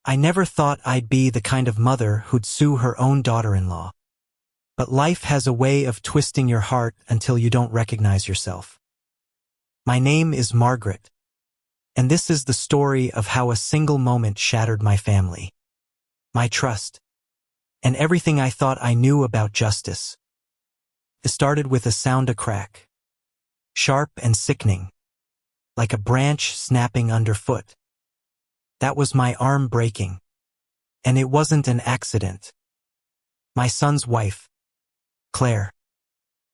I never thought I'd be the kind of mother who'd sue her own daughter-in-law. But life has a way of twisting your heart until you don't recognize yourself. My name is Margaret, and this is the story of how a single moment shattered my family, my trust, and everything I thought I knew about justice. It started with a sound a crack, sharp and sickening, like a branch snapping underfoot. That was my arm breaking, and it wasn't an accident. My son's wife, Claire,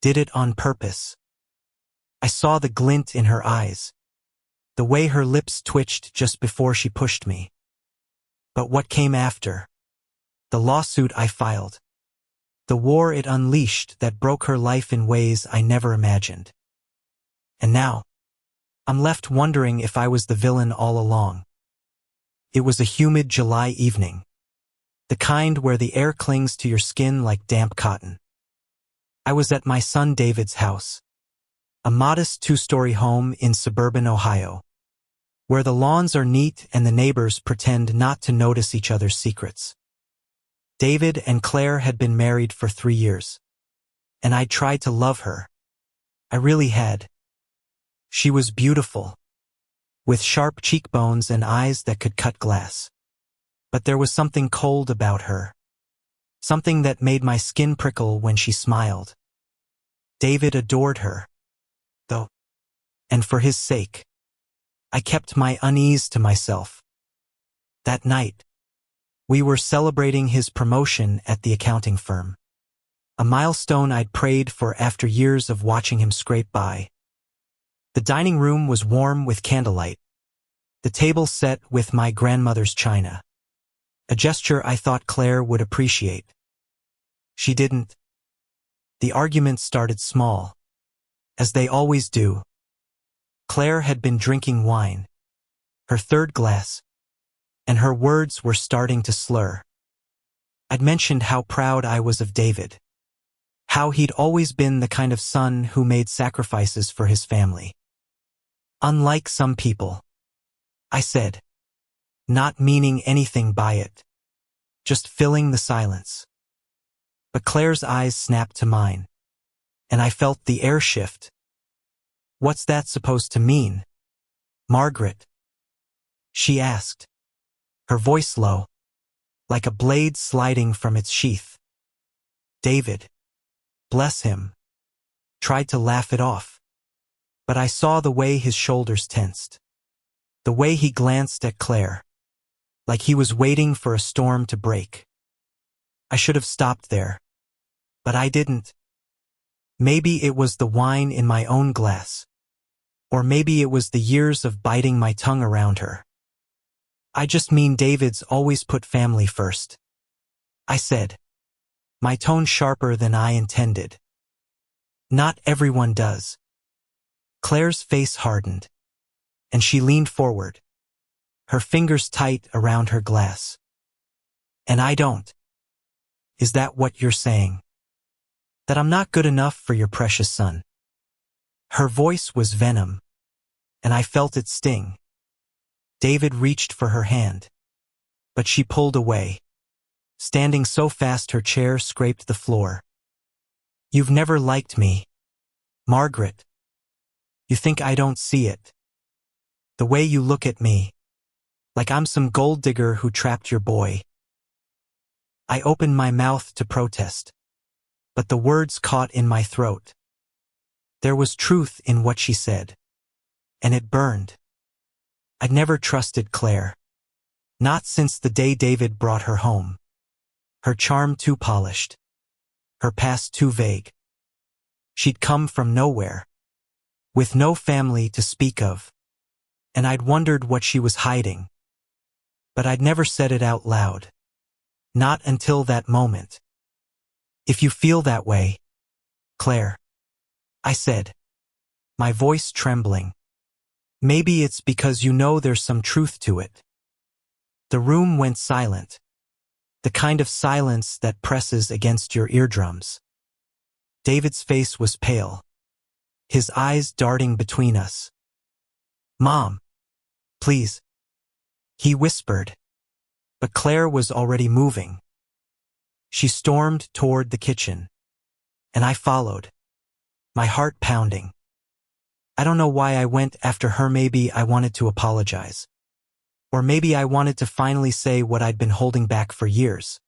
did it on purpose. I saw the glint in her eyes, the way her lips twitched just before she pushed me. But what came after? The lawsuit I filed. The war it unleashed that broke her life in ways I never imagined. And now, I'm left wondering if I was the villain all along. It was a humid July evening, the kind where the air clings to your skin like damp cotton. I was at my son David's house, a modest two-story home in suburban Ohio, where the lawns are neat and the neighbors pretend not to notice each other's secrets. David and Claire had been married for 3 years, and I tried to love her. I really had. She was beautiful, with sharp cheekbones and eyes that could cut glass. But there was something cold about her, something that made my skin prickle when she smiled. David adored her, though, and for his sake, I kept my unease to myself. That night, we were celebrating his promotion at the accounting firm, a milestone I'd prayed for after years of watching him scrape by. The dining room was warm with candlelight, the table set with my grandmother's china, a gesture I thought Claire would appreciate. She didn't. The arguments started small, as they always do. Claire had been drinking wine, her third glass, and her words were starting to slur. I'd mentioned how proud I was of David, how he'd always been the kind of son who made sacrifices for his family. Unlike some people, I said, not meaning anything by it, just filling the silence. But Claire's eyes snapped to mine, and I felt the air shift. What's that supposed to mean, Margaret? She asked, her voice low, like a blade sliding from its sheath. David, bless him, tried to laugh it off, but I saw the way his shoulders tensed, the way he glanced at Claire, like he was waiting for a storm to break. I should have stopped there, but I didn't. Maybe it was the wine in my own glass, or maybe it was the years of biting my tongue around her. I just mean David's always put family first, I said, my tone sharper than I intended. Not everyone does. Claire's face hardened, and she leaned forward, her fingers tight around her glass. And I don't. Is that what you're saying? That I'm not good enough for your precious son? Her voice was venom, and I felt it sting. David reached for her hand, but she pulled away, standing so fast her chair scraped the floor. You've never liked me, Margaret. You think I don't see it? The way you look at me, like I'm some gold digger who trapped your boy. I opened my mouth to protest, but the words caught in my throat. There was truth in what she said, and it burned. I'd never trusted Claire, not since the day David brought her home. Her charm too polished, her past too vague. She'd come from nowhere, with no family to speak of, and I'd wondered what she was hiding. But I'd never said it out loud. Not until that moment. If you feel that way, Claire, I said, my voice trembling, maybe it's because you know there's some truth to it. The room went silent, the kind of silence that presses against your eardrums. David's face was pale, his eyes darting between us. Mom, please, he whispered, But Claire was already moving. She stormed toward the kitchen, and I followed, my heart pounding. I don't know why I went after her. Maybe I wanted to apologize. Or maybe I wanted to finally say what I'd been holding back for years.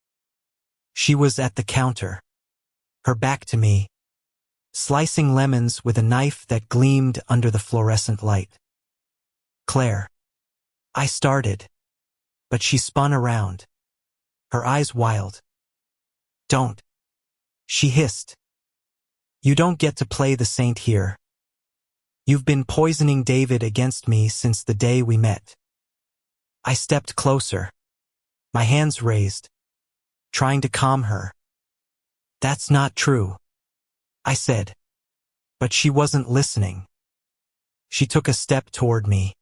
She was at the counter, her back to me, slicing lemons with a knife that gleamed under the fluorescent light. Claire. I started, but she spun around, her eyes wild. Don't. She hissed. You don't get to play the saint here. You've been poisoning David against me since the day we met. I stepped closer, my hands raised, trying to calm her. That's not true, I said. But she wasn't listening. She took a step toward me,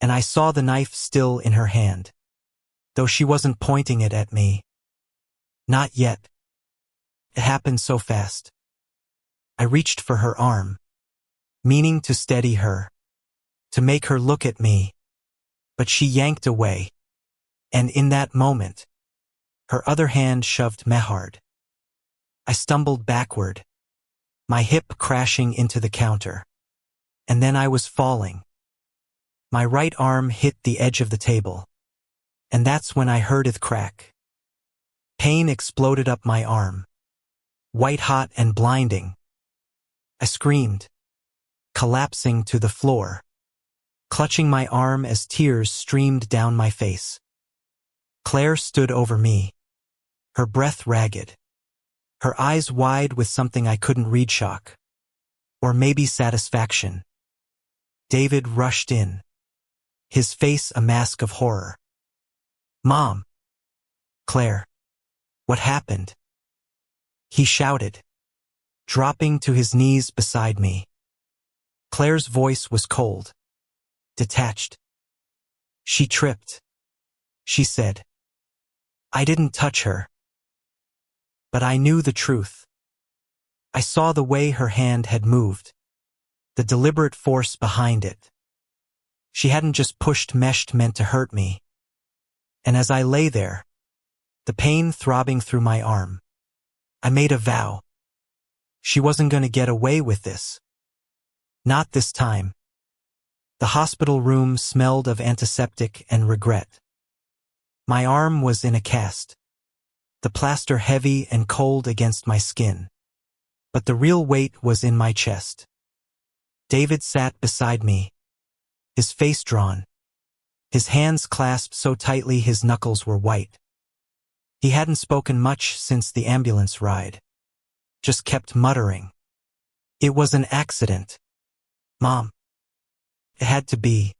and I saw the knife still in her hand, though she wasn't pointing it at me. Not yet. It happened so fast. I reached for her arm, meaning to steady her, to make her look at me, but she yanked away, and in that moment, her other hand shoved me hard. I stumbled backward, my hip crashing into the counter, and then I was falling. My right arm hit the edge of the table, and that's when I heard it crack. Pain exploded up my arm, white hot and blinding. I screamed, collapsing to the floor, clutching my arm as tears streamed down my face. Claire stood over me, her breath ragged, her eyes wide with something I couldn't read, shock, or maybe satisfaction. David rushed in, his face a mask of horror. Mom! Claire! What happened? He shouted, dropping to his knees beside me. Claire's voice was cold, detached. She tripped, she said. I didn't touch her. But I knew the truth. I saw the way her hand had moved, the deliberate force behind it. She hadn't just pushed mesh meant to hurt me. And as I lay there, the pain throbbing through my arm, I made a vow. She wasn't going to get away with this. Not this time. The hospital room smelled of antiseptic and regret. My arm was in a cast, the plaster heavy and cold against my skin. But the real weight was in my chest. David sat beside me, his face drawn, his hands clasped so tightly his knuckles were white. He hadn't spoken much since the ambulance ride, just kept muttering. It was an accident. Mom. It had to be.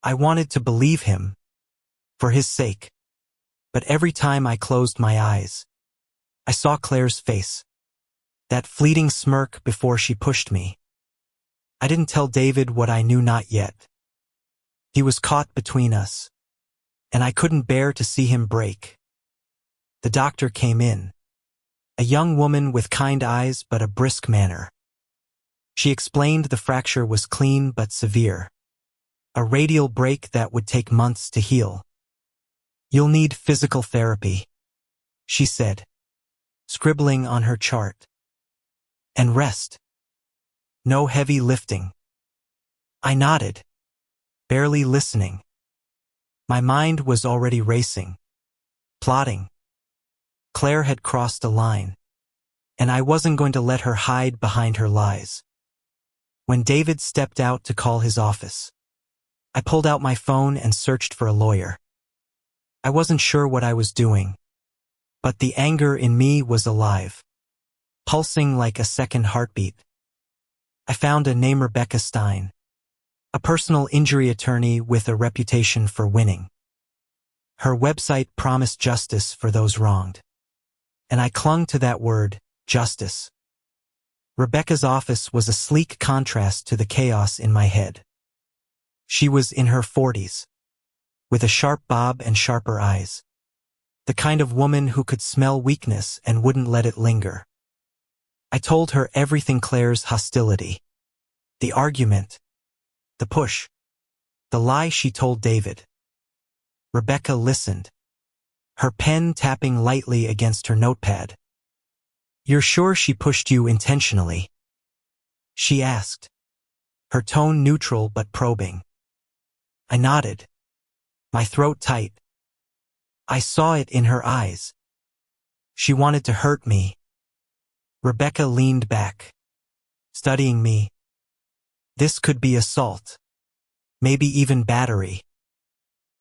I wanted to believe him, for his sake. But every time I closed my eyes, I saw Claire's face, that fleeting smirk before she pushed me. I didn't tell David what I knew not yet. He was caught between us, and I couldn't bear to see him break. The doctor came in, a young woman with kind eyes but a brisk manner. She explained the fracture was clean but severe, a radial break that would take months to heal. You'll need physical therapy, she said, scribbling on her chart. And rest. No heavy lifting. I nodded, barely listening. My mind was already racing, plotting. Claire had crossed a line, and I wasn't going to let her hide behind her lies. When David stepped out to call his office, I pulled out my phone and searched for a lawyer. I wasn't sure what I was doing, but the anger in me was alive, pulsing like a second heartbeat. I found a name, Rebecca Stein, a personal injury attorney with a reputation for winning. Her website promised justice for those wronged, and I clung to that word, justice. Rebecca's office was a sleek contrast to the chaos in my head. She was in her 40s, with a sharp bob and sharper eyes, the kind of woman who could smell weakness and wouldn't let it linger. I told her everything: Claire's hostility, the argument, the push, the lie she told David. Rebecca listened, her pen tapping lightly against her notepad. "You're sure she pushed you intentionally?" she asked, her tone neutral but probing. I nodded, my throat tight. I saw it in her eyes. She wanted to hurt me. Rebecca leaned back, studying me. This could be assault, maybe even battery.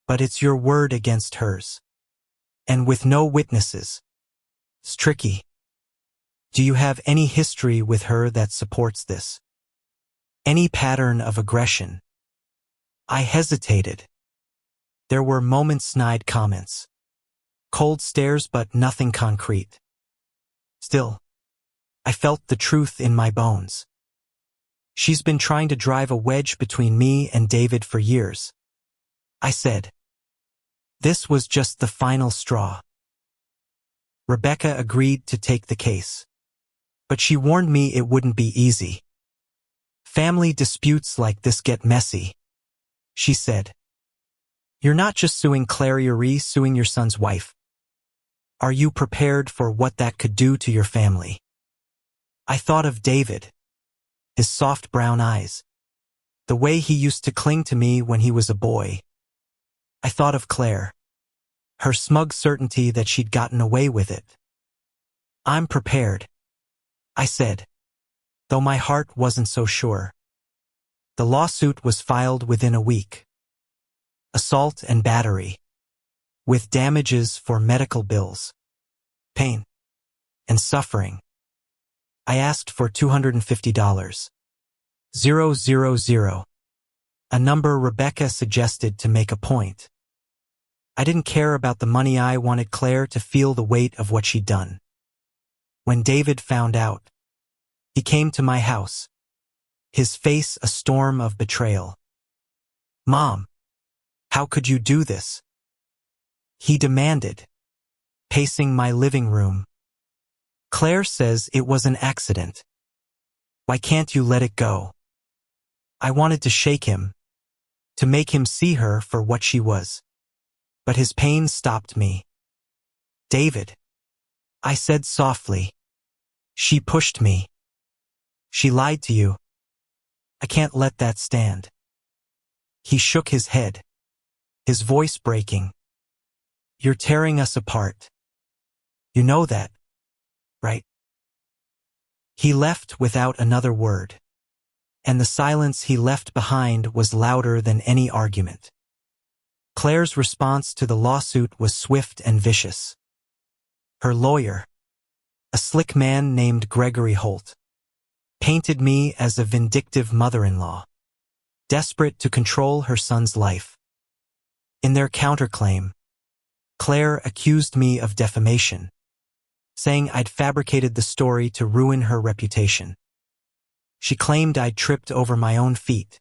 But it's your word against hers. And with no witnesses. It's tricky. Do you have any history with her that supports this? Any pattern of aggression? I hesitated. There were moment-snide comments. Cold stares but nothing concrete. Still, I felt the truth in my bones. She's been trying to drive a wedge between me and David for years. I said. This was just the final straw. Rebecca agreed to take the case. But she warned me it wouldn't be easy. Family disputes like this get messy, she said. You're not just suing Claire, you're suing your son's wife. Are you prepared for what that could do to your family? I thought of David, his soft brown eyes, the way he used to cling to me when he was a boy. I thought of Claire, her smug certainty that she'd gotten away with it. I'm prepared, I said, though my heart wasn't so sure. The lawsuit was filed within a week. Assault and battery, with damages for medical bills, pain, and suffering. I asked for $250. 000, a number Rebecca suggested to make a point. I didn't care about the money. I wanted Claire to feel the weight of what she'd done. When David found out, he came to my house, his face a storm of betrayal. Mom, how could you do this? He demanded, pacing my living room. Claire says it was an accident. Why can't you let it go? I wanted to shake him, to make him see her for what she was. But his pain stopped me. David, I said softly. She pushed me. She lied to you. I can't let that stand. He shook his head, his voice breaking. You're tearing us apart. You know that, right? He left without another word, and the silence he left behind was louder than any argument. Claire's response to the lawsuit was swift and vicious. Her lawyer, a slick man named Gregory Holt, painted me as a vindictive mother-in-law, desperate to control her son's life. In their counterclaim, Claire accused me of defamation, saying I'd fabricated the story to ruin her reputation. She claimed I'd tripped over my own feet,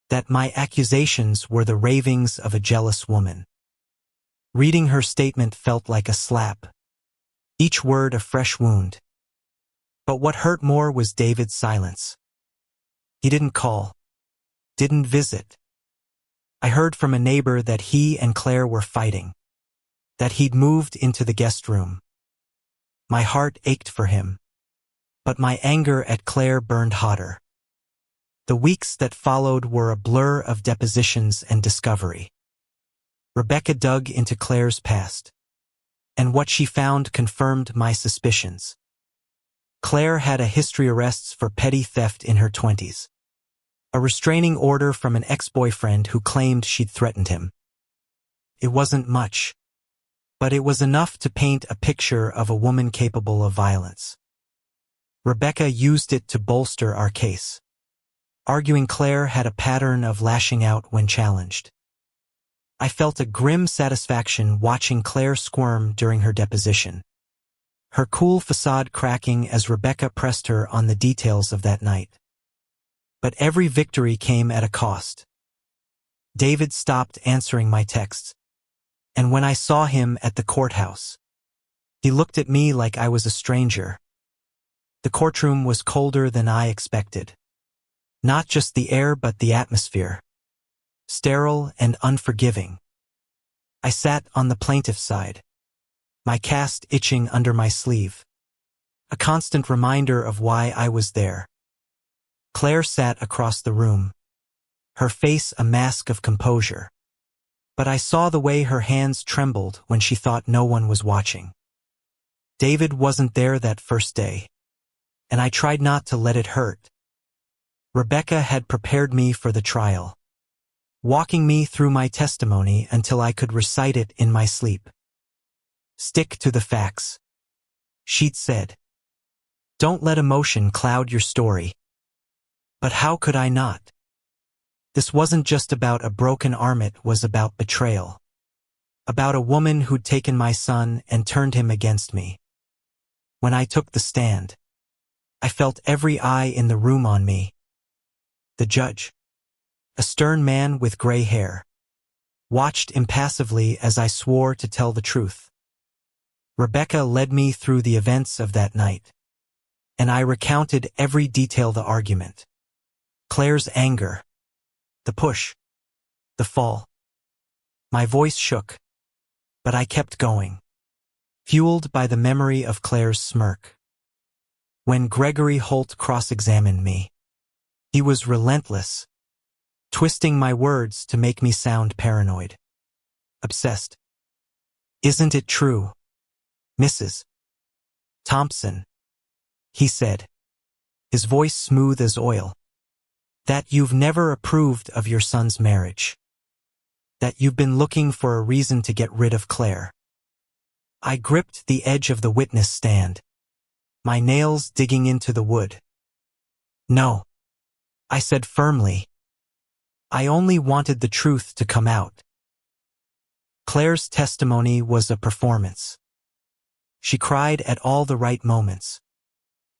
that my accusations were the ravings of a jealous woman. Reading her statement felt like a slap, each word a fresh wound. But what hurt more was David's silence. He didn't call, didn't visit. I heard from a neighbor that he and Claire were fighting, that he'd moved into the guest room. My heart ached for him, but my anger at Claire burned hotter. The weeks that followed were a blur of depositions and discovery. Rebecca dug into Claire's past, and what she found confirmed my suspicions. Claire had a history of arrests for petty theft in her 20s. A restraining order from an ex-boyfriend who claimed she'd threatened him. It wasn't much, but it was enough to paint a picture of a woman capable of violence. Rebecca used it to bolster our case, arguing Claire had a pattern of lashing out when challenged. I felt a grim satisfaction watching Claire squirm during her deposition, her cool facade cracking as Rebecca pressed her on the details of that night. But every victory came at a cost. David stopped answering my texts, and when I saw him at the courthouse, he looked at me like I was a stranger. The courtroom was colder than I expected. Not just the air but the atmosphere. Sterile and unforgiving. I sat on the plaintiff's side, my cast itching under my sleeve, a constant reminder of why I was there. Claire sat across the room, her face a mask of composure, but I saw the way her hands trembled when she thought no one was watching. David wasn't there that first day, and I tried not to let it hurt. Rebecca had prepared me for the trial, walking me through my testimony until I could recite it in my sleep. "Stick to the facts," she'd said. "Don't let emotion cloud your story." But how could I not? This wasn't just about a broken arm, it was about betrayal. About a woman who'd taken my son and turned him against me. When I took the stand, I felt every eye in the room on me. The judge, a stern man with gray hair, watched impassively as I swore to tell the truth. Rebecca led me through the events of that night, and I recounted every detail: the argument, Claire's anger, the push, the fall. My voice shook, but I kept going, fueled by the memory of Claire's smirk. When Gregory Holt cross-examined me, he was relentless, twisting my words to make me sound paranoid, obsessed. "Isn't it true, Mrs. Thompson," he said, his voice smooth as oil, "that you've never approved of your son's marriage? That you've been looking for a reason to get rid of Claire?" I gripped the edge of the witness stand, my nails digging into the wood. "No," I said firmly. "I only wanted the truth to come out." Claire's testimony was a performance. She cried at all the right moments,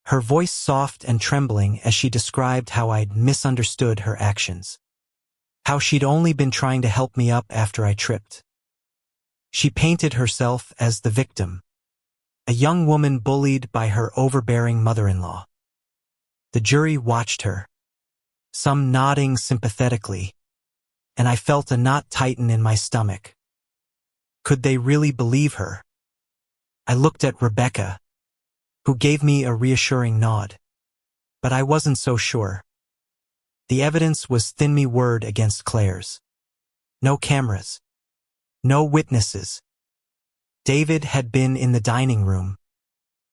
her voice soft and trembling as she described how I'd misunderstood her actions, how she'd only been trying to help me up after I tripped. She painted herself as the victim, a young woman bullied by her overbearing mother-in-law. The jury watched her, some nodding sympathetically, and I felt a knot tighten in my stomach. Could they really believe her? I looked at Rebecca, who gave me a reassuring nod, but I wasn't so sure. The evidence was thinly word against Claire's. No cameras, no witnesses. David had been in the dining room,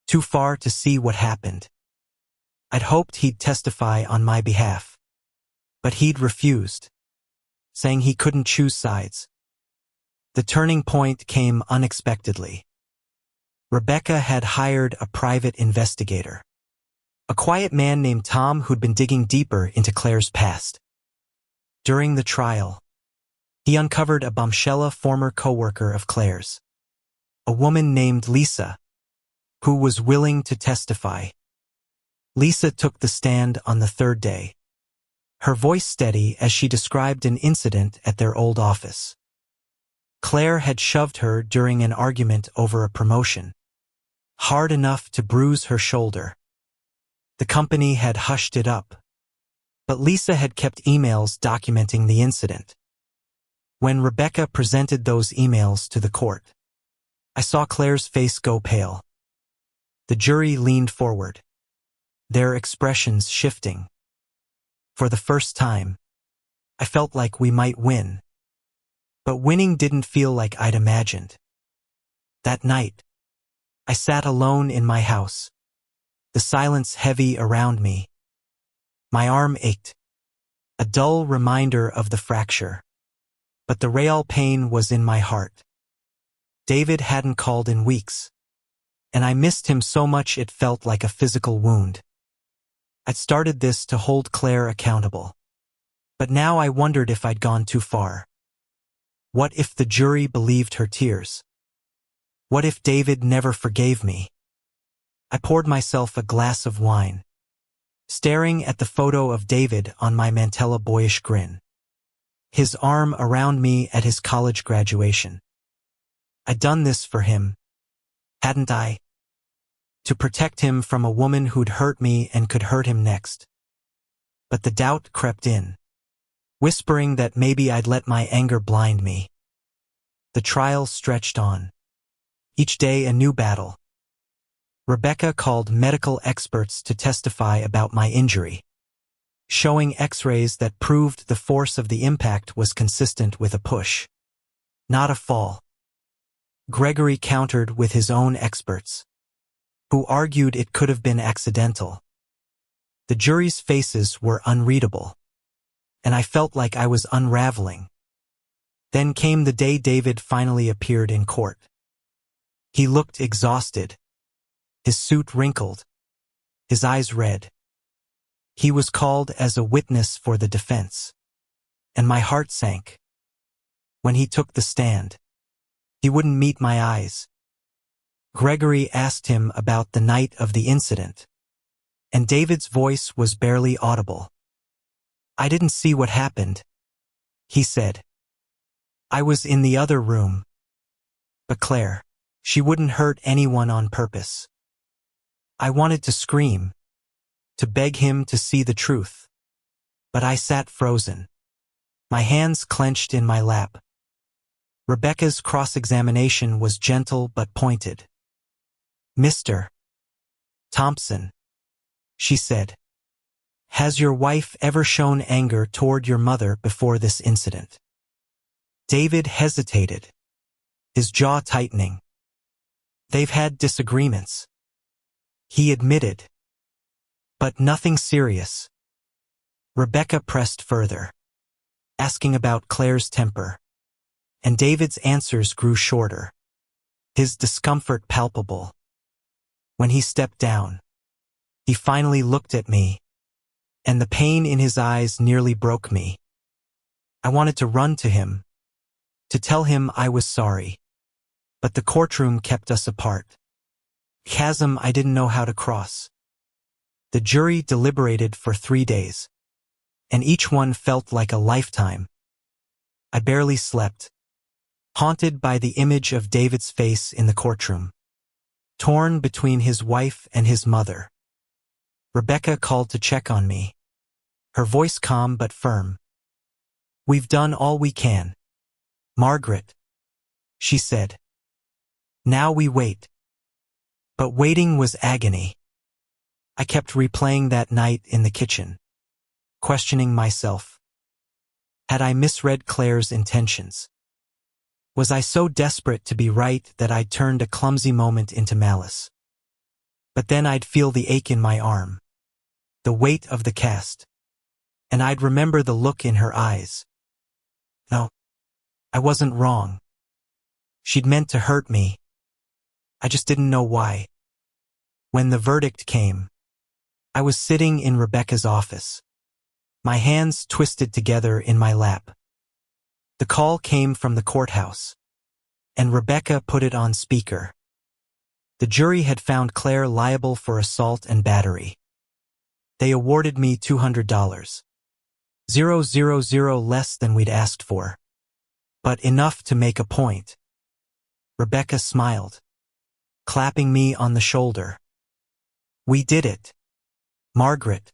too far to see what happened. I'd hoped he'd testify on my behalf, but he'd refused, saying he couldn't choose sides. The turning point came unexpectedly. Rebecca had hired a private investigator, a quiet man named Tom who'd been digging deeper into Claire's past. During the trial, he uncovered a bombshell: former co-worker of Claire's, a woman named Lisa, who was willing to testify. Lisa took the stand on the third day, her voice steady as she described an incident at their old office. Claire had shoved her during an argument over a promotion, hard enough to bruise her shoulder. The company had hushed it up, but Lisa had kept emails documenting the incident. When Rebecca presented those emails to the court, I saw Claire's face go pale. The jury leaned forward, their expressions shifting. For the first time, I felt like we might win. But winning didn't feel like I'd imagined. That night, I sat alone in my house, the silence heavy around me. My arm ached, a dull reminder of the fracture, but the real pain was in my heart. David hadn't called in weeks, and I missed him so much it felt like a physical wound. I'd started this to hold Claire accountable, but now I wondered if I'd gone too far. What if the jury believed her tears? What if David never forgave me? I poured myself a glass of wine, staring at the photo of David on my mantella boyish grin, his arm around me at his college graduation. I'd done this for him, hadn't I? To protect him from a woman who'd hurt me and could hurt him next. But the doubt crept in, whispering that maybe I'd let my anger blind me. The trial stretched on. Each day a new battle. Rebecca called medical experts to testify about my injury, showing x-rays that proved the force of the impact was consistent with a push, not a fall. Gregory countered with his own experts, who argued it could have been accidental. The jury's faces were unreadable, and I felt like I was unraveling. Then came the day David finally appeared in court. He looked exhausted, his suit wrinkled, his eyes red. He was called as a witness for the defense, and my heart sank. When he took the stand, he wouldn't meet my eyes. Gregory asked him about the night of the incident, and David's voice was barely audible. "I didn't see what happened," he said. "I was in the other room. But Claire, she wouldn't hurt anyone on purpose." I wanted to scream, to beg him to see the truth. But I sat frozen, my hands clenched in my lap. Rebecca's cross-examination was gentle but pointed. "Mr. Thompson," she said, "has your wife ever shown anger toward your mother before this incident?" David hesitated, his jaw tightening. "They've had disagreements," he admitted, "but nothing serious." Rebecca pressed further, asking about Claire's temper, and David's answers grew shorter, his discomfort palpable. When he stepped down, he finally looked at me, and the pain in his eyes nearly broke me. I wanted to run to him, to tell him I was sorry, but the courtroom kept us apart. Chasm I didn't know how to cross. The jury deliberated for 3 days, and each one felt like a lifetime. I barely slept, haunted by the image of David's face in the courtroom, torn between his wife and his mother. Rebecca called to check on me, her voice calm but firm. "We've done all we can, Margaret," she said. "Now we wait." But waiting was agony. I kept replaying that night in the kitchen, questioning myself. Had I misread Claire's intentions? Was I so desperate to be right that I'd turned a clumsy moment into malice? But then I'd feel the ache in my arm, the weight of the cast, and I'd remember the look in her eyes. No, I wasn't wrong. She'd meant to hurt me. I just didn't know why. When the verdict came, I was sitting in Rebecca's office, my hands twisted together in my lap. The call came from the courthouse, and Rebecca put it on speaker. The jury had found Claire liable for assault and battery. They awarded me $200. 000 less than we'd asked for, but enough to make a point. Rebecca smiled, clapping me on the shoulder. "We did it, Margaret.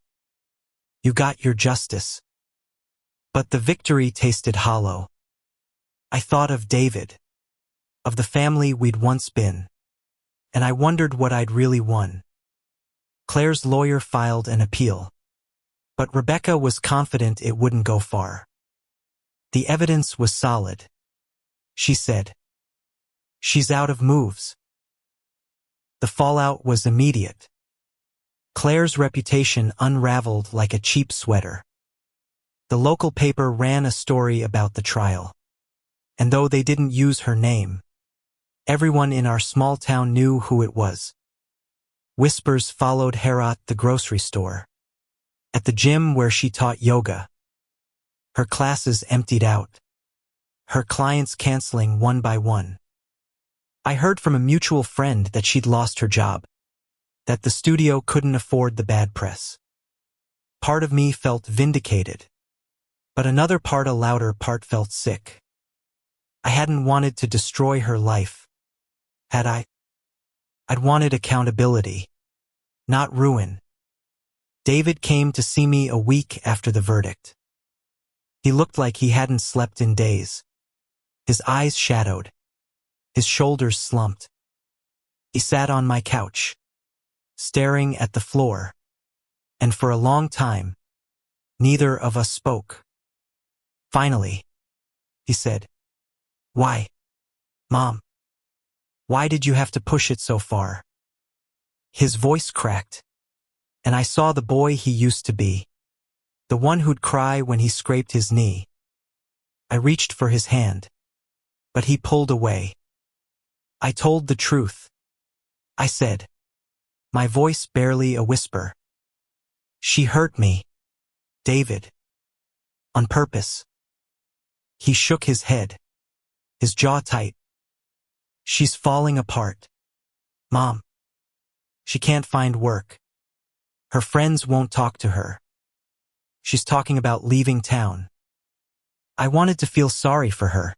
You got your justice." But the victory tasted hollow. I thought of David, of the family we'd once been, and I wondered what I'd really won. Claire's lawyer filed an appeal, but Rebecca was confident it wouldn't go far. The evidence was solid, she said. She's out of moves. The fallout was immediate. Claire's reputation unraveled like a cheap sweater. The local paper ran a story about the trial, and though they didn't use her name, everyone in our small town knew who it was. Whispers followed her at the grocery store, at the gym where she taught yoga. Her classes emptied out, her clients canceling one by one. I heard from a mutual friend that she'd lost her job, that the studio couldn't afford the bad press. Part of me felt vindicated, but another part, a louder part, felt sick. I hadn't wanted to destroy her life, had I? I'd wanted accountability, not ruin. David came to see me a week after the verdict. He looked like he hadn't slept in days. His eyes shadowed. His shoulders slumped. He sat on my couch, staring at the floor, and for a long time, neither of us spoke. Finally, he said, "Why, Mom? Why did you have to push it so far?" His voice cracked, and I saw the boy he used to be, the one who'd cry when he scraped his knee. I reached for his hand, but he pulled away. I told the truth. I said, my voice barely a whisper. "She hurt me, David. On purpose." He shook his head, his jaw tight. "She's falling apart, Mom. She can't find work. Her friends won't talk to her. She's talking about leaving town." I wanted to feel sorry for her,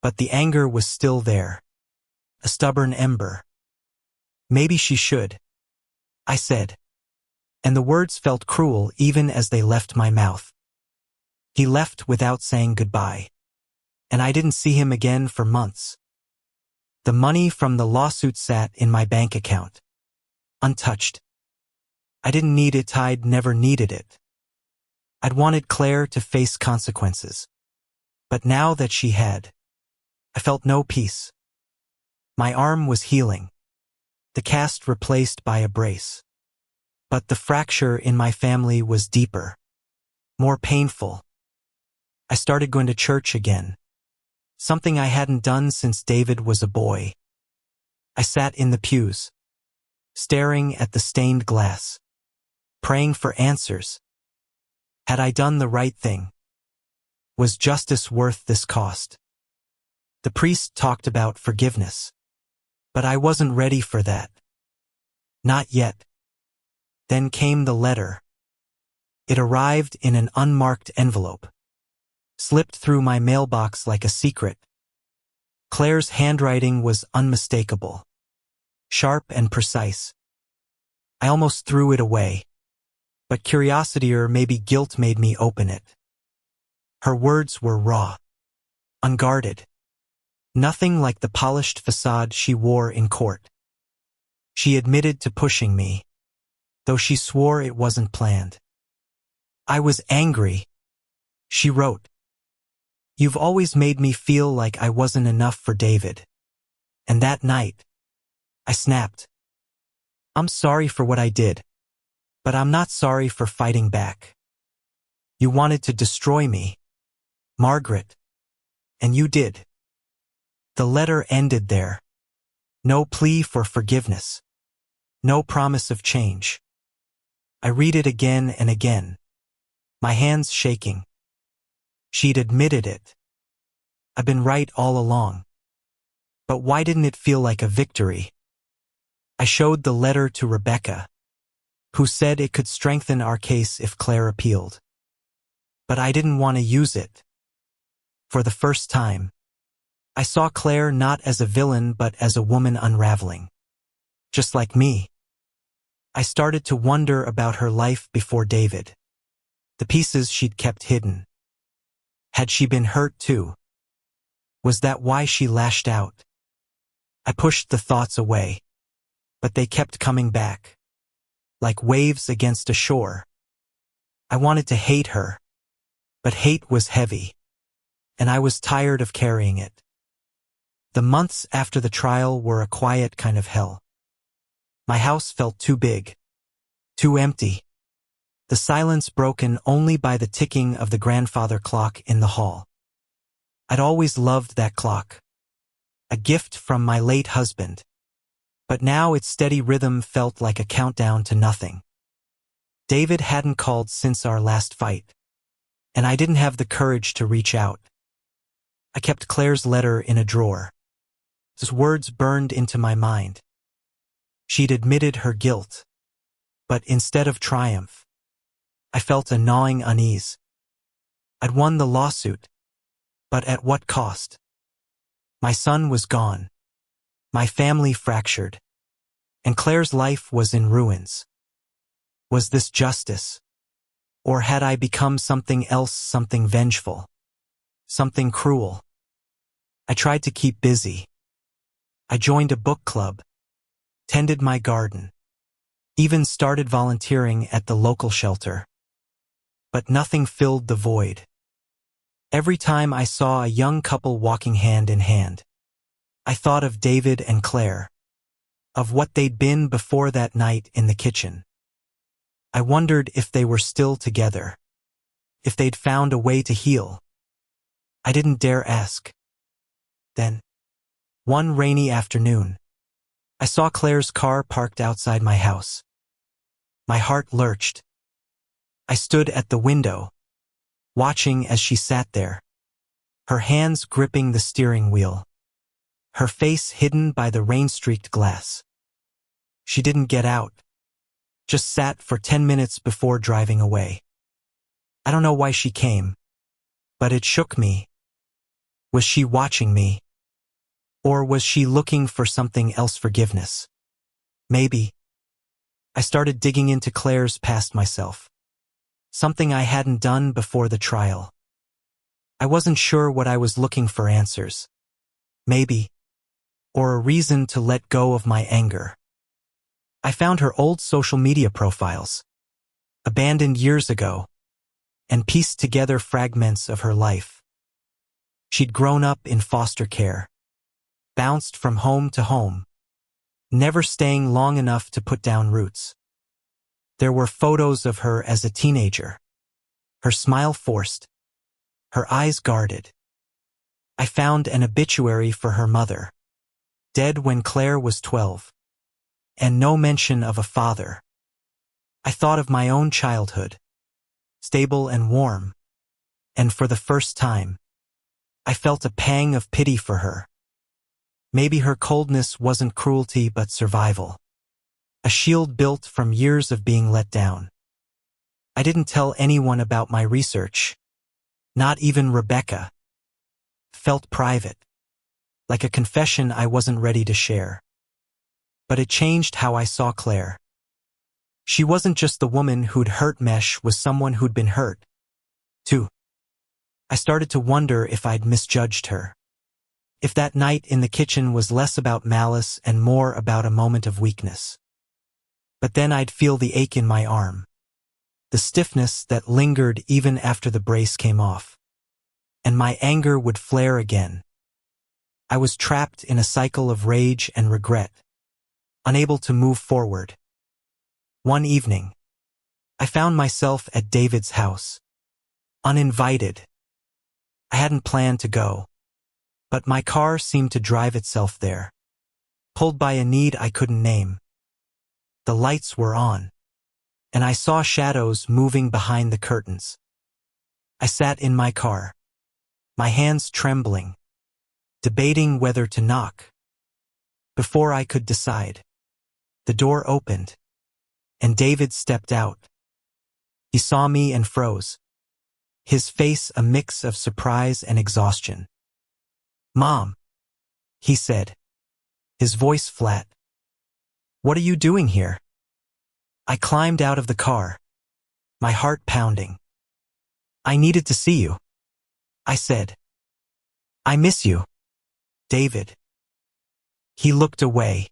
but the anger was still there, a stubborn ember. "Maybe she should," I said, and the words felt cruel even as they left my mouth. He left without saying goodbye, and I didn't see him again for months. The money from the lawsuit sat in my bank account, untouched. I didn't need it, I'd never needed it. I'd wanted Claire to face consequences, but now that she had, I felt no peace. My arm was healing, the cast replaced by a brace. But the fracture in my family was deeper, more painful. I started going to church again, something I hadn't done since David was a boy. I sat in the pews, staring at the stained glass, praying for answers. Had I done the right thing? Was justice worth this cost? The priest talked about forgiveness, but I wasn't ready for that. Not yet. Then came the letter. It arrived in an unmarked envelope, slipped through my mailbox like a secret. Claire's handwriting was unmistakable, sharp and precise. I almost threw it away, but curiosity or maybe guilt made me open it. Her words were raw, unguarded, nothing like the polished facade she wore in court. She admitted to pushing me, though she swore it wasn't planned. I was angry. She wrote, "You've always made me feel like I wasn't enough for David." And that night, I snapped. "I'm sorry for what I did, but I'm not sorry for fighting back. You wanted to destroy me, Margaret, and you did." The letter ended there. No plea for forgiveness. No promise of change. I read it again and again, my hands shaking. She'd admitted it. I'd been right all along. But why didn't it feel like a victory? I showed the letter to Rebecca, who said it could strengthen our case if Claire appealed. But I didn't want to use it. For the first time, I saw Claire not as a villain but as a woman unraveling. Just like me. I started to wonder about her life before David. The pieces she'd kept hidden. Had she been hurt too? Was that why she lashed out? I pushed the thoughts away, but they kept coming back, like waves against a shore. I wanted to hate her, but hate was heavy, and I was tired of carrying it. The months after the trial were a quiet kind of hell. My house felt too big, too empty. The silence broken only by the ticking of the grandfather clock in the hall. I'd always loved that clock, a gift from my late husband, but now its steady rhythm felt like a countdown to nothing. David hadn't called since our last fight, and I didn't have the courage to reach out. I kept Claire's letter in a drawer. His words burned into my mind. She'd admitted her guilt, but instead of triumph, I felt a gnawing unease. I'd won the lawsuit, but at what cost? My son was gone, my family fractured, and Claire's life was in ruins. Was this justice? Or had I become something else, something vengeful, something cruel? I tried to keep busy. I joined a book club, tended my garden, even started volunteering at the local shelter. But nothing filled the void. Every time I saw a young couple walking hand in hand, I thought of David and Claire, of what they'd been before that night in the kitchen. I wondered if they were still together, if they'd found a way to heal. I didn't dare ask. Then, one rainy afternoon, I saw Claire's car parked outside my house. My heart lurched. I stood at the window, watching as she sat there, her hands gripping the steering wheel, her face hidden by the rain-streaked glass. She didn't get out, just sat for 10 minutes before driving away. I don't know why she came, but it shook me. Was she watching me? Or was she looking for something else? Forgiveness? Maybe. I started digging into Claire's past myself. Something I hadn't done before the trial. I wasn't sure what I was looking for: answers, maybe, or a reason to let go of my anger. I found her old social media profiles, abandoned years ago, and pieced together fragments of her life. She'd grown up in foster care, bounced from home to home, never staying long enough to put down roots. There were photos of her as a teenager, her smile forced, her eyes guarded. I found an obituary for her mother, dead when Claire was 12, and no mention of a father. I thought of my own childhood, stable and warm, and for the first time, I felt a pang of pity for her. Maybe her coldness wasn't cruelty but survival. A shield built from years of being let down. I didn't tell anyone about my research. Not even Rebecca. Felt private. Like a confession I wasn't ready to share. But it changed how I saw Claire. She wasn't just the woman who'd hurt Mesh, was someone who'd been hurt, too. I started to wonder if I'd misjudged her. If that night in the kitchen was less about malice and more about a moment of weakness. But then I'd feel the ache in my arm, the stiffness that lingered even after the brace came off. And my anger would flare again. I was trapped in a cycle of rage and regret, unable to move forward. One evening, I found myself at David's house, uninvited. I hadn't planned to go, but my car seemed to drive itself there, pulled by a need I couldn't name. The lights were on, and I saw shadows moving behind the curtains. I sat in my car, my hands trembling, debating whether to knock. Before I could decide, the door opened, and David stepped out. He saw me and froze, his face a mix of surprise and exhaustion. "Mom," he said, his voice flat. "What are you doing here?" I climbed out of the car, my heart pounding. "I needed to see you," I said. "I miss you, David." He looked away,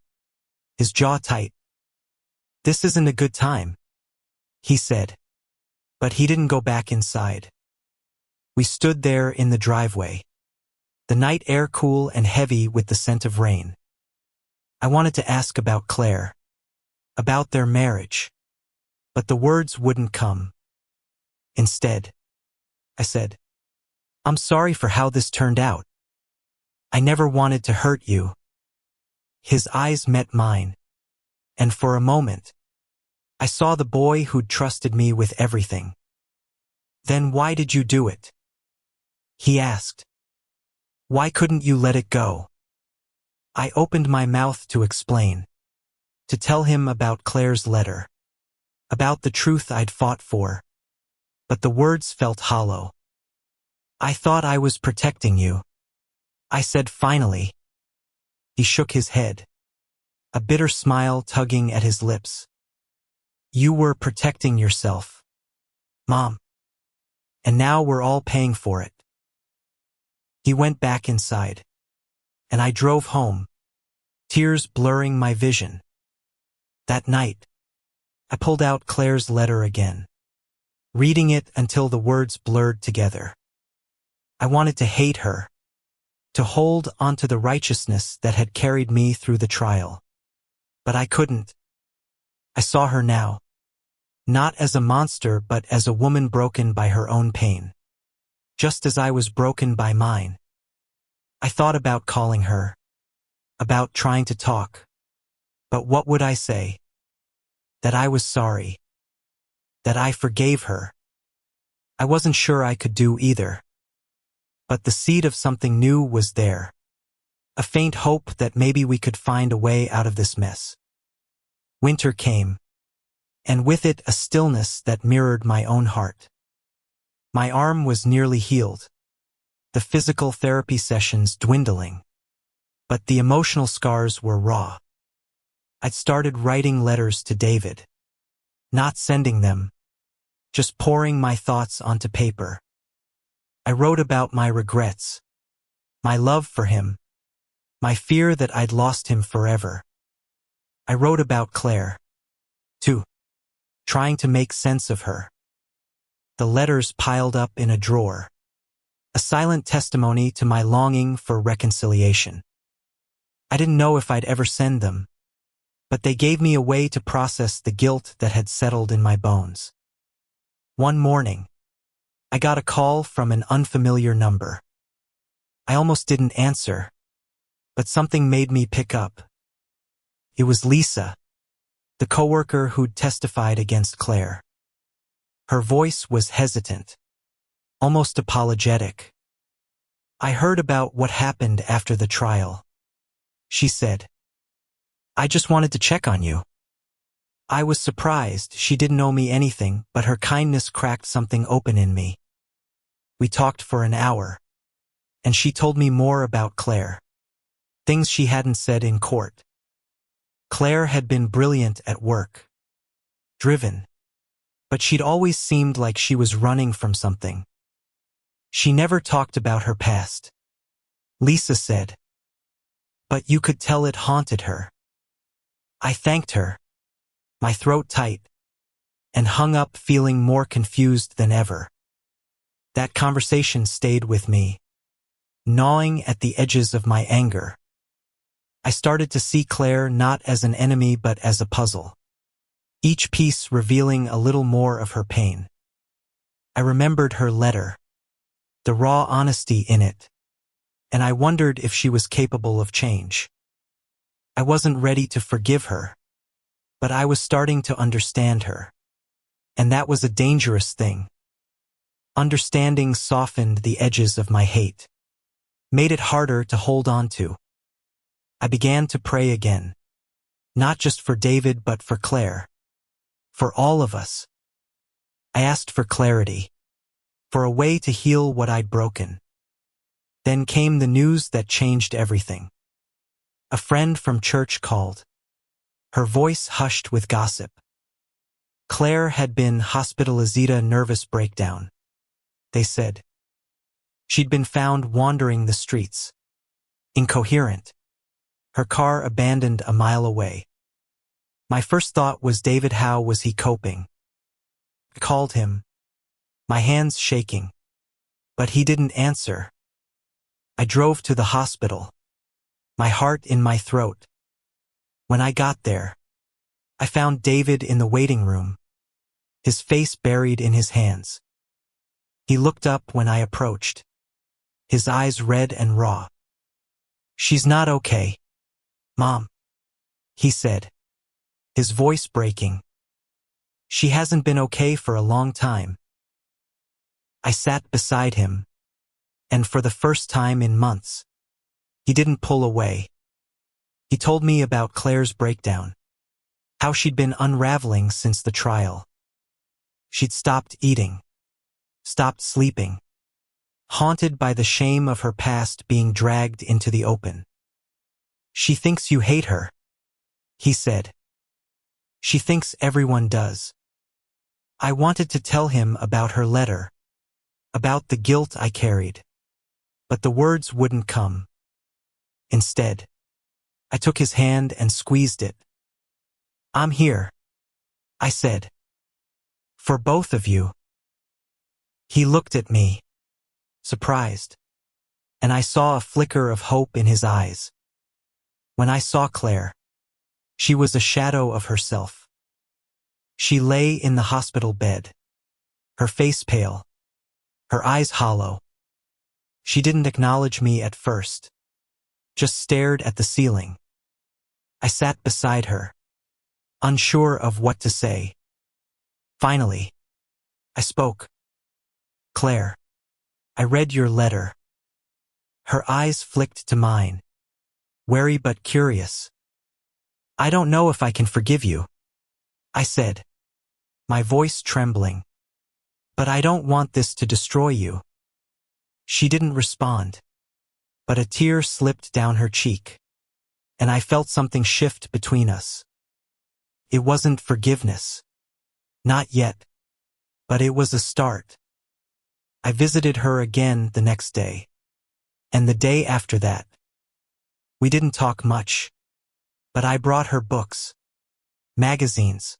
his jaw tight. "This isn't a good time," he said. But he didn't go back inside. We stood there in the driveway, the night air cool and heavy with the scent of rain. I wanted to ask about Claire, about their marriage, but the words wouldn't come. Instead, I said, "I'm sorry for how this turned out. I never wanted to hurt you." His eyes met mine, and for a moment, I saw the boy who'd trusted me with everything. "Then why did you do it?" he asked. "Why couldn't you let it go?" I opened my mouth to explain, to tell him about Claire's letter, about the truth I'd fought for, but the words felt hollow. "I thought I was protecting you," I said finally. He shook his head, a bitter smile tugging at his lips. "You were protecting yourself, Mom. And now we're all paying for it." He went back inside, and I drove home, tears blurring my vision. That night, I pulled out Claire's letter again, reading it until the words blurred together. I wanted to hate her, to hold onto the righteousness that had carried me through the trial. But I couldn't. I saw her now, not as a monster but as a woman broken by her own pain, just as I was broken by mine. I thought about calling her, about trying to talk. But what would I say? That I was sorry. That I forgave her. I wasn't sure I could do either. But the seed of something new was there. A faint hope that maybe we could find a way out of this mess. Winter came, and with it a stillness that mirrored my own heart. My arm was nearly healed, the physical therapy sessions dwindling, but the emotional scars were raw. I'd started writing letters to David, not sending them, just pouring my thoughts onto paper. I wrote about my regrets, my love for him, my fear that I'd lost him forever. I wrote about Claire, too, trying to make sense of her. The letters piled up in a drawer, a silent testimony to my longing for reconciliation. I didn't know if I'd ever send them, but they gave me a way to process the guilt that had settled in my bones. One morning, I got a call from an unfamiliar number. I almost didn't answer, but something made me pick up. It was Lisa, the coworker who'd testified against Claire. Her voice was hesitant, almost apologetic. I heard about what happened after the trial. She said, "I just wanted to check on you." I was surprised. She didn't owe me anything, but her kindness cracked something open in me. We talked for an hour, and she told me more about Claire, things she hadn't said in court. Claire had been brilliant at work, driven, but she'd always seemed like she was running from something. She never talked about her past. Lisa said, but you could tell it haunted her. I thanked her, my throat tight, and hung up feeling more confused than ever. That conversation stayed with me, gnawing at the edges of my anger. I started to see Claire not as an enemy but as a puzzle, each piece revealing a little more of her pain. I remembered her letter, the raw honesty in it, and I wondered if she was capable of change. I wasn't ready to forgive her, but I was starting to understand her, and that was a dangerous thing. Understanding softened the edges of my hate, made it harder to hold on to. I began to pray again, not just for David but for Claire, for all of us. I asked for clarity, for a way to heal what I'd broken. Then came the news that changed everything. A friend from church called, her voice hushed with gossip. Claire had been hospitalized, nervous breakdown, they said. She'd been found wandering the streets, incoherent, her car abandoned a mile away. My first thought was David. How was he coping? I called him, my hands shaking, but he didn't answer. I drove to the hospital, my heart in my throat. When I got there, I found David in the waiting room, his face buried in his hands. He looked up when I approached, his eyes red and raw. "She's not okay, Mom," he said, his voice breaking. "She hasn't been okay for a long time." I sat beside him, and for the first time in months, he didn't pull away. He told me about Claire's breakdown, how she'd been unraveling since the trial. She'd stopped eating, stopped sleeping, haunted by the shame of her past being dragged into the open. "She thinks you hate her," he said. "She thinks everyone does." I wanted to tell him about her letter, about the guilt I carried, but the words wouldn't come. Instead, I took his hand and squeezed it. "I'm here," I said. "For both of you." He looked at me, surprised, and I saw a flicker of hope in his eyes. When I saw Claire, she was a shadow of herself. She lay in the hospital bed, her face pale, her eyes hollow. She didn't acknowledge me at first, just stared at the ceiling. I sat beside her, unsure of what to say. Finally, I spoke. "Claire, I read your letter." Her eyes flicked to mine, wary but curious. "I don't know if I can forgive you," I said, my voice trembling. "But I don't want this to destroy you." She didn't respond, but a tear slipped down her cheek, and I felt something shift between us. It wasn't forgiveness. Not yet. But it was a start. I visited her again the next day, and the day after that. We didn't talk much, but I brought her books, magazines,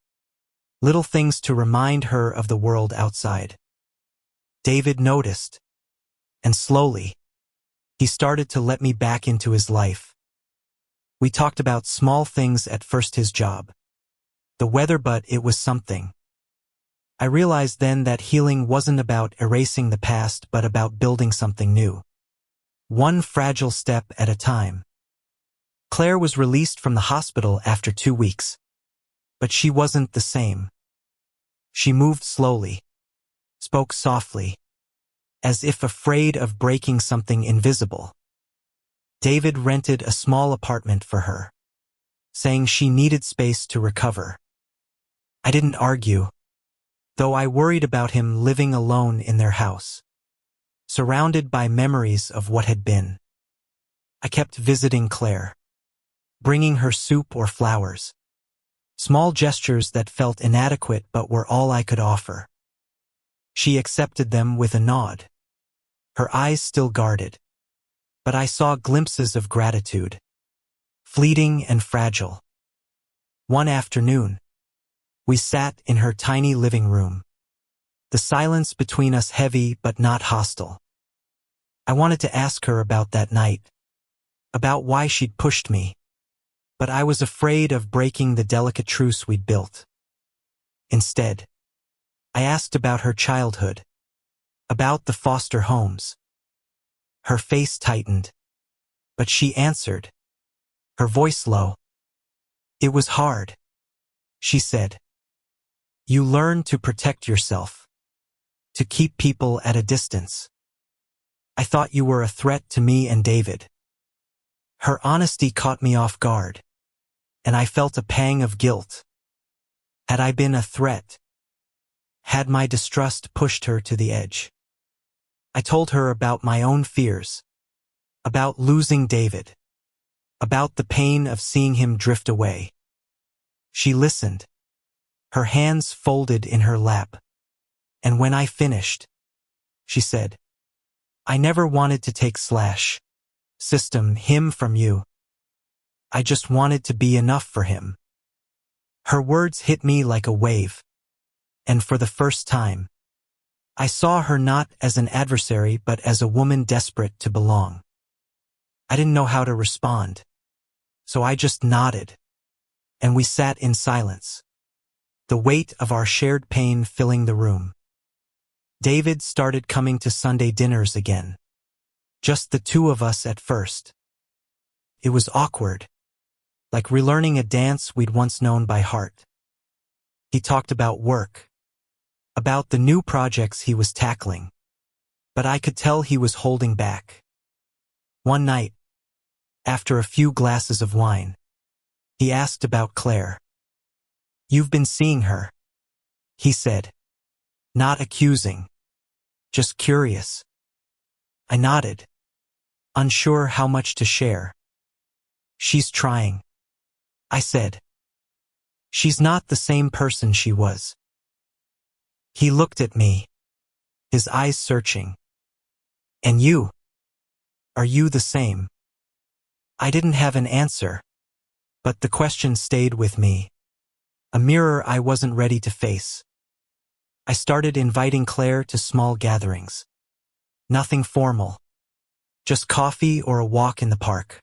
little things to remind her of the world outside. David noticed, and slowly, he started to let me back into his life. We talked about small things, at first his job, the weather, but it was something. I realized then that healing wasn't about erasing the past but about building something new. One fragile step at a time. Claire was released from the hospital after 2 weeks. But she wasn't the same. She moved slowly, spoke softly, as if afraid of breaking something invisible. David rented a small apartment for her, saying she needed space to recover. I didn't argue, though I worried about him living alone in their house, surrounded by memories of what had been. I kept visiting Claire, bringing her soup or flowers, small gestures that felt inadequate but were all I could offer. She accepted them with a nod, her eyes still guarded, but I saw glimpses of gratitude, fleeting and fragile. One afternoon, we sat in her tiny living room, the silence between us heavy but not hostile. I wanted to ask her about that night, about why she'd pushed me, but I was afraid of breaking the delicate truce we'd built. Instead, I asked about her childhood, about the foster homes. Her face tightened, but she answered, her voice low. "It was hard," she said. "You learn to protect yourself, to keep people at a distance. I thought you were a threat to me and David." Her honesty caught me off guard, and I felt a pang of guilt. Had I been a threat? Had my distrust pushed her to the edge? I told her about my own fears, about losing David, about the pain of seeing him drift away. She listened, her hands folded in her lap, and when I finished, she said, "I never wanted to take him from you. I just wanted to be enough for him." Her words hit me like a wave, and for the first time, I saw her not as an adversary but as a woman desperate to belong. I didn't know how to respond, so I just nodded, and we sat in silence, the weight of our shared pain filling the room. David started coming to Sunday dinners again, just the two of us at first. It was awkward, like relearning a dance we'd once known by heart. He talked about work, about the new projects he was tackling, but I could tell he was holding back. One night, after a few glasses of wine, he asked about Claire. "You've been seeing her," he said, not accusing, just curious. I nodded, unsure how much to share. "She's trying," I said. "She's not the same person she was." He looked at me, his eyes searching. "And you? Are you the same?" I didn't have an answer, but the question stayed with me. A mirror I wasn't ready to face. I started inviting Claire to small gatherings. Nothing formal. Just coffee or a walk in the park.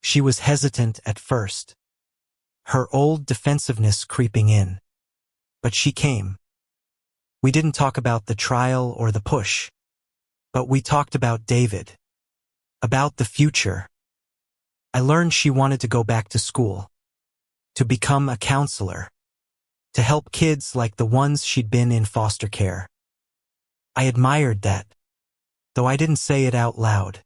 She was hesitant at first, her old defensiveness creeping in. But she came. We didn't talk about the trial or the push, but we talked about David, about the future. I learned she wanted to go back to school, to become a counselor, to help kids like the ones she'd been in foster care. I admired that, though I didn't say it out loud.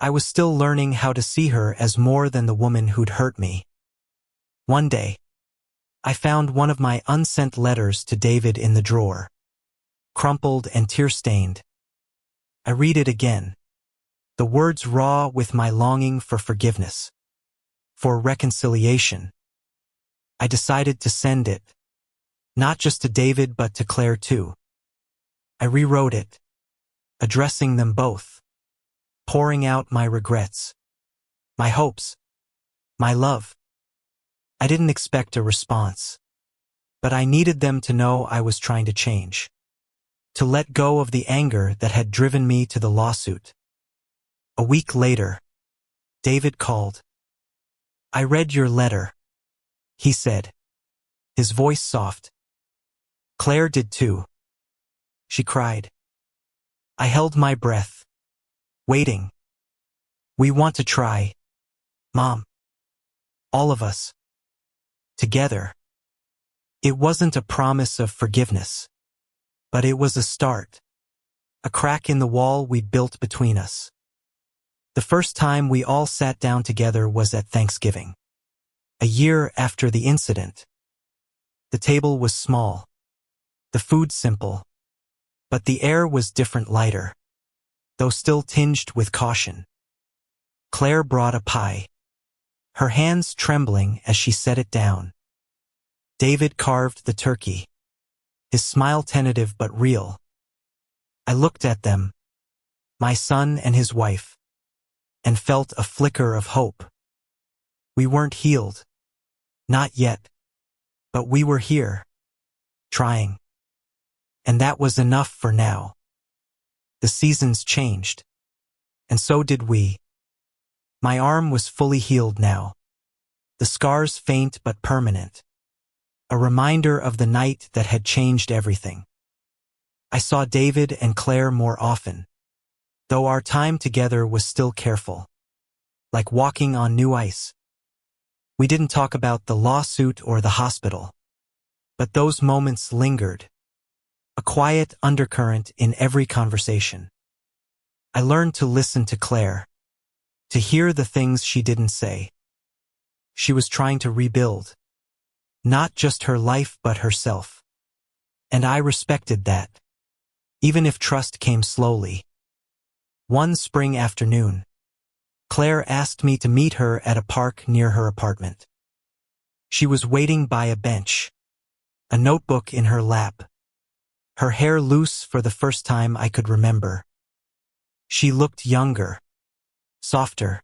I was still learning how to see her as more than the woman who'd hurt me. One day, I found one of my unsent letters to David in the drawer, crumpled and tear-stained. I read it again, the words raw with my longing for forgiveness, for reconciliation. I decided to send it, not just to David but to Claire too. I rewrote it, addressing them both, pouring out my regrets, my hopes, my love. I didn't expect a response, but I needed them to know I was trying to change, to let go of the anger that had driven me to the lawsuit. A week later, David called. "I read your letter," he said, his voice soft. Claire did too. She cried. I held my breath, waiting. "We want to try, Mom. All of us. Together." It wasn't a promise of forgiveness, but it was a start, a crack in the wall we'd built between us. The first time we all sat down together was at Thanksgiving, a year after the incident. The table was small, the food simple, but the air was different, lighter, though still tinged with caution. Claire brought a pie, her hands trembling as she set it down. David carved the turkey, his smile tentative but real. I looked at them, my son and his wife, and felt a flicker of hope. We weren't healed, not yet, but we were here, trying. And that was enough for now. The seasons changed, and so did we. My arm was fully healed now, the scars faint but permanent, a reminder of the night that had changed everything. I saw David and Claire more often, though our time together was still careful, like walking on new ice. We didn't talk about the lawsuit or the hospital, but those moments lingered, a quiet undercurrent in every conversation. I learned to listen to Claire, to hear the things she didn't say. She was trying to rebuild, not just her life but herself. And I respected that, even if trust came slowly. One spring afternoon, Claire asked me to meet her at a park near her apartment. She was waiting by a bench, a notebook in her lap, her hair loose for the first time I could remember. She looked younger, softer,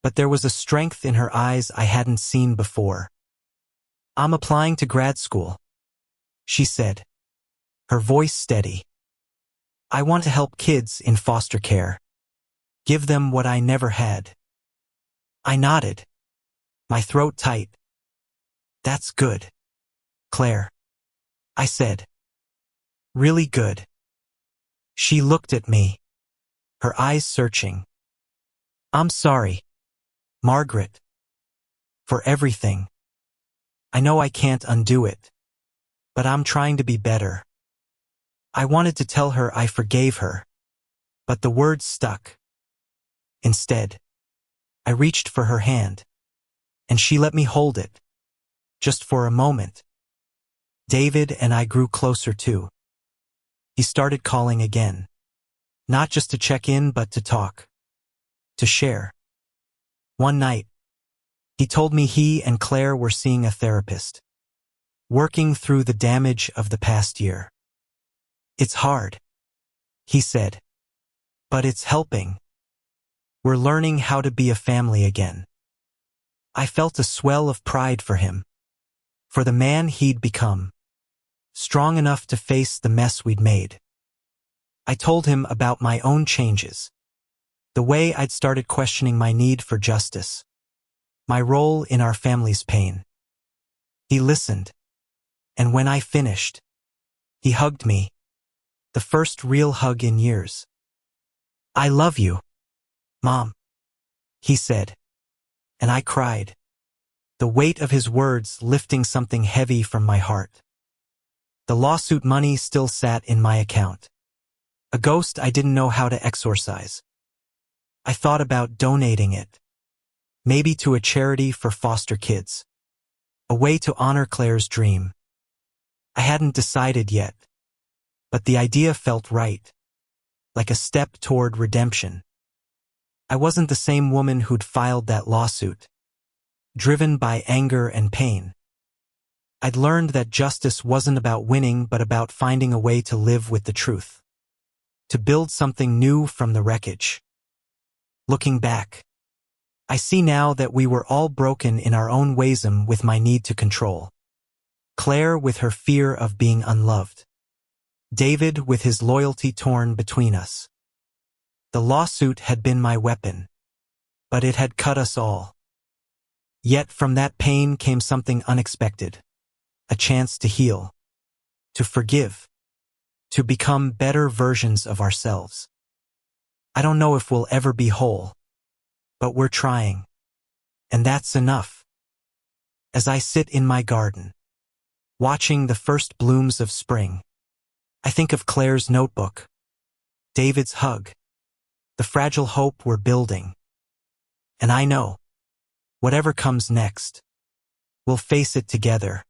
but there was a strength in her eyes I hadn't seen before. "I'm applying to grad school," she said, her voice steady. "I want to help kids in foster care, give them what I never had." I nodded, my throat tight. "That's good, Claire," I said. "Really good." She looked at me, her eyes searching. "I'm sorry, Margaret, for everything. I know I can't undo it, but I'm trying to be better." I wanted to tell her I forgave her, but the words stuck. Instead, I reached for her hand, and she let me hold it, just for a moment. David and I grew closer too. He started calling again, not just to check in but to talk, to share. One night, he told me he and Claire were seeing a therapist, working through the damage of the past year. "It's hard," he said, "but it's helping." We're learning how to be a family again. I felt a swell of pride for him, for the man he'd become, strong enough to face the mess we'd made. I told him about my own changes, the way I'd started questioning my need for justice, my role in our family's pain. He listened, and when I finished, he hugged me, the first real hug in years. "I love you, Mom," he said, and I cried, the weight of his words lifting something heavy from my heart. The lawsuit money still sat in my account, a ghost I didn't know how to exorcise. I thought about donating it, maybe to a charity for foster kids, a way to honor Claire's dream. I hadn't decided yet, but the idea felt right, like a step toward redemption. I wasn't the same woman who'd filed that lawsuit, driven by anger and pain. I'd learned that justice wasn't about winning but about finding a way to live with the truth, to build something new from the wreckage. Looking back, I see now that we were all broken in our own ways with my need to control. Claire with her fear of being unloved. David with his loyalty torn between us. The lawsuit had been my weapon, but it had cut us all. Yet from that pain came something unexpected, a chance to heal, to forgive, to become better versions of ourselves. I don't know if we'll ever be whole, but we're trying, and that's enough. As I sit in my garden, watching the first blooms of spring, I think of Claire's notebook, David's hug, the fragile hope we're building. And I know, whatever comes next, we'll face it together,